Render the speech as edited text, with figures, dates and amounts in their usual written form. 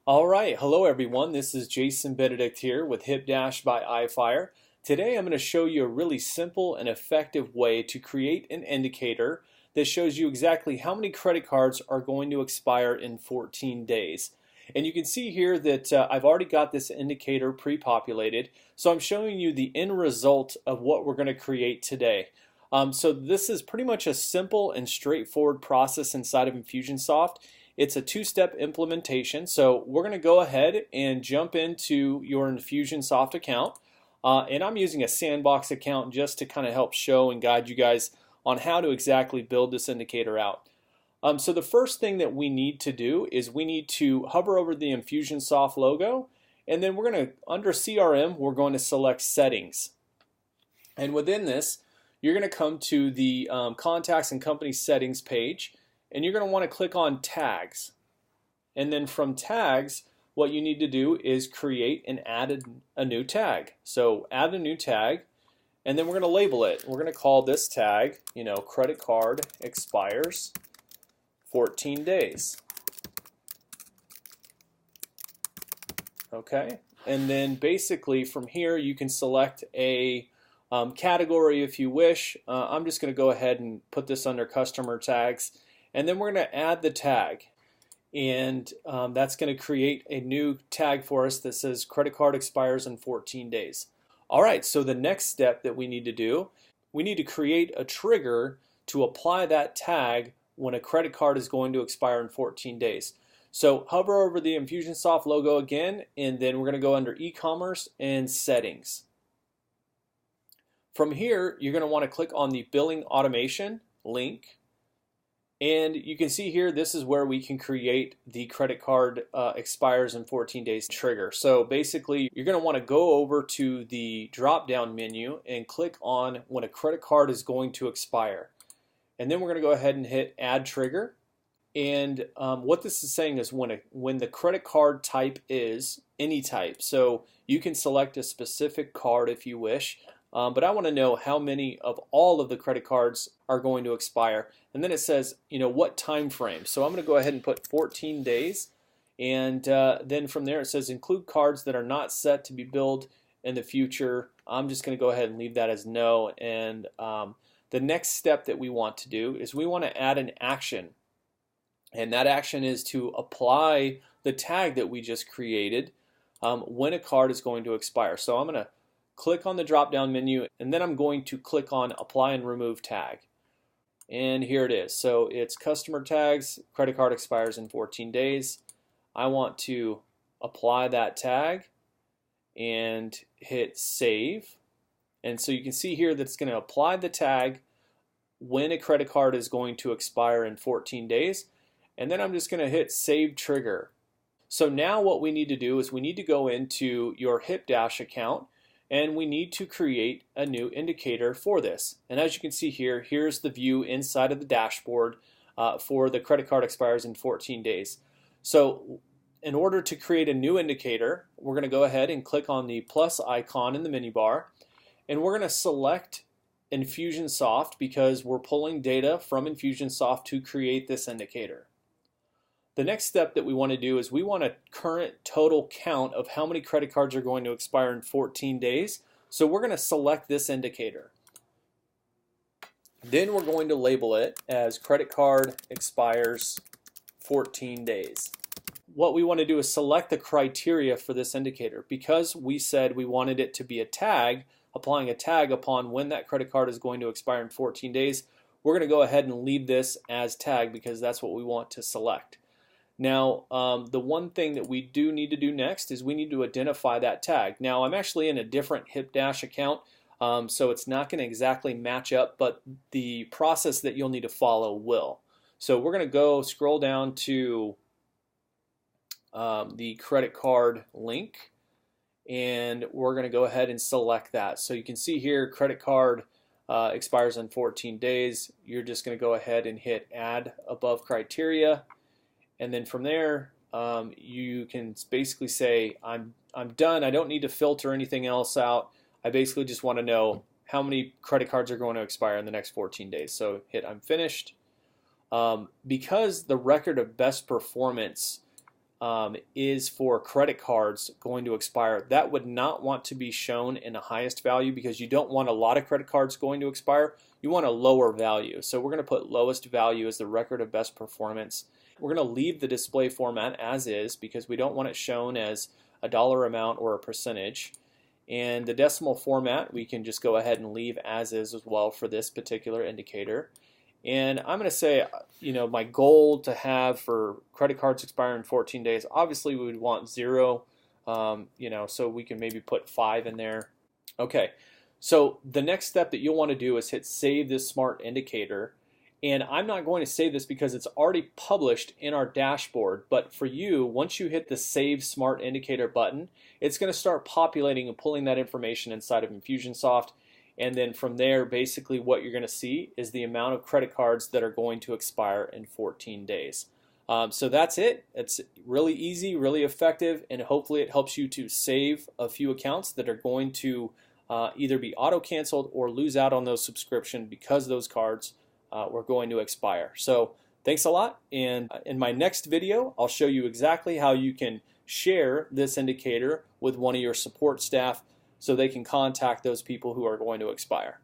All right, hello everyone. This is Jason Benedict here with HipDash by Eyefire. Today I'm going to show you a really simple and effective way to create an indicator that shows you exactly how many credit cards are going to expire in 14 days. And you can see here that I've already got this indicator pre-populated, so I'm showing you the end result of what we're going to create today. So this is pretty much a simple and straightforward process inside of Infusionsoft. It's a two-step implementation, so we're going to go ahead and jump into your Infusionsoft account. And I'm using a sandbox account just to kind of help show and guide you guys on how to exactly build this indicator out. So the first thing that we need to do is we need to hover over the Infusionsoft logo, and then we're going to, under CRM, we're going to select Settings. And within this, you're going to come to the Contacts and Company Settings page, and you're going to want to click on Tags. And then from Tags, what you need to do is create and add a new tag. So add a new tag, and then we're going to label it. We're going to call this tag, credit card expires 14 days. Okay, and then basically from here you can select a category if you wish. I'm just going to go ahead and put this under customer tags. And then we're going to add the tag, and that's going to create a new tag for us that says credit card expires in 14 days. All right, so the next step that we need to do, we need to create a trigger to apply that tag when a credit card is going to expire in 14 days. So hover over the Infusionsoft logo again, and then we're going to go under e-commerce and settings. From here, you're going to want to click on the billing automation link. And you can see here, this is where we can create the credit card expires in 14 days trigger. So basically, you're going to want to go over to the drop-down menu and click on when a credit card is going to expire. And then we're going to go ahead and hit Add Trigger. And what this is saying is when the credit card type is any type. So you can select a specific card if you wish. But I want to know how many of all of the credit cards are going to expire. And then it says, what time frame. So I'm going to go ahead and put 14 days. And then from there it says include cards that are not set to be billed in the future. I'm just going to go ahead and leave that as no. And the next step that we want to do is we want to add an action. And that action is to apply the tag that we just created when a card is going to expire. So I'm going to click on the drop-down menu, and then I'm going to click on Apply and Remove Tag. And here it is. So it's customer tags, credit card expires in 14 days. I want to apply that tag and hit Save. And so you can see here that it's going to apply the tag when a credit card is going to expire in 14 days. And then I'm just going to hit Save Trigger. So now what we need to do is we need to go into your HipDash account, and we need to create a new indicator for this. And as you can see here, here's the view inside of the dashboard for the credit card expires in 14 days. So in order to create a new indicator, we're going to go ahead and click on the plus icon in the menu bar, and we're going to select Infusionsoft because we're pulling data from Infusionsoft to create this indicator. The next step that we want to do is we want a current total count of how many credit cards are going to expire in 14 days. So we're going to select this indicator. Then we're going to label it as credit card expires 14 days. What we want to do is select the criteria for this indicator. Because we said we wanted it to be a tag, applying a tag upon when that credit card is going to expire in 14 days, we're going to go ahead and leave this as tag because that's what we want to select. Now, the one thing that we do need to do next is we need to identify that tag. Now, I'm actually in a different HipDash account, so it's not going to exactly match up, but the process that you'll need to follow will. So we're going to go scroll down to the credit card link, and we're going to go ahead and select that. So you can see here, credit card expires in 14 days. You're just going to go ahead and hit Add Above Criteria. And then from there, you can basically say, I'm done. I don't need to filter anything else out. I basically just want to know how many credit cards are going to expire in the next 14 days. So hit I'm finished. Because the record of best performance is for credit cards going to expire. That would not want to be shown in the highest value because you don't want a lot of credit cards going to expire. You want a lower value. So we're going to put lowest value as the record of best performance. We're going to leave the display format as is because we don't want it shown as a dollar amount or a percentage. And the decimal format we can just go ahead and leave as is as well for this particular indicator. And I'm going to say, my goal to have for credit cards expiring in 14 days, obviously we would want 0, so we can maybe put 5 in there. Okay, so the next step that you'll want to do is hit Save this Smart Indicator. And I'm not going to save this because it's already published in our dashboard, but for you, once you hit the Save Smart Indicator button, it's going to start populating and pulling that information inside of Infusionsoft. And then from there, basically what you're going to see is the amount of credit cards that are going to expire in 14 days. So that's it. It's really easy, really effective, and hopefully it helps you to save a few accounts that are going to either be auto-canceled or lose out on those subscriptions because those cards were going to expire. So thanks a lot, and in my next video, I'll show you exactly how you can share this indicator with one of your support staff so they can contact those people who are going to expire.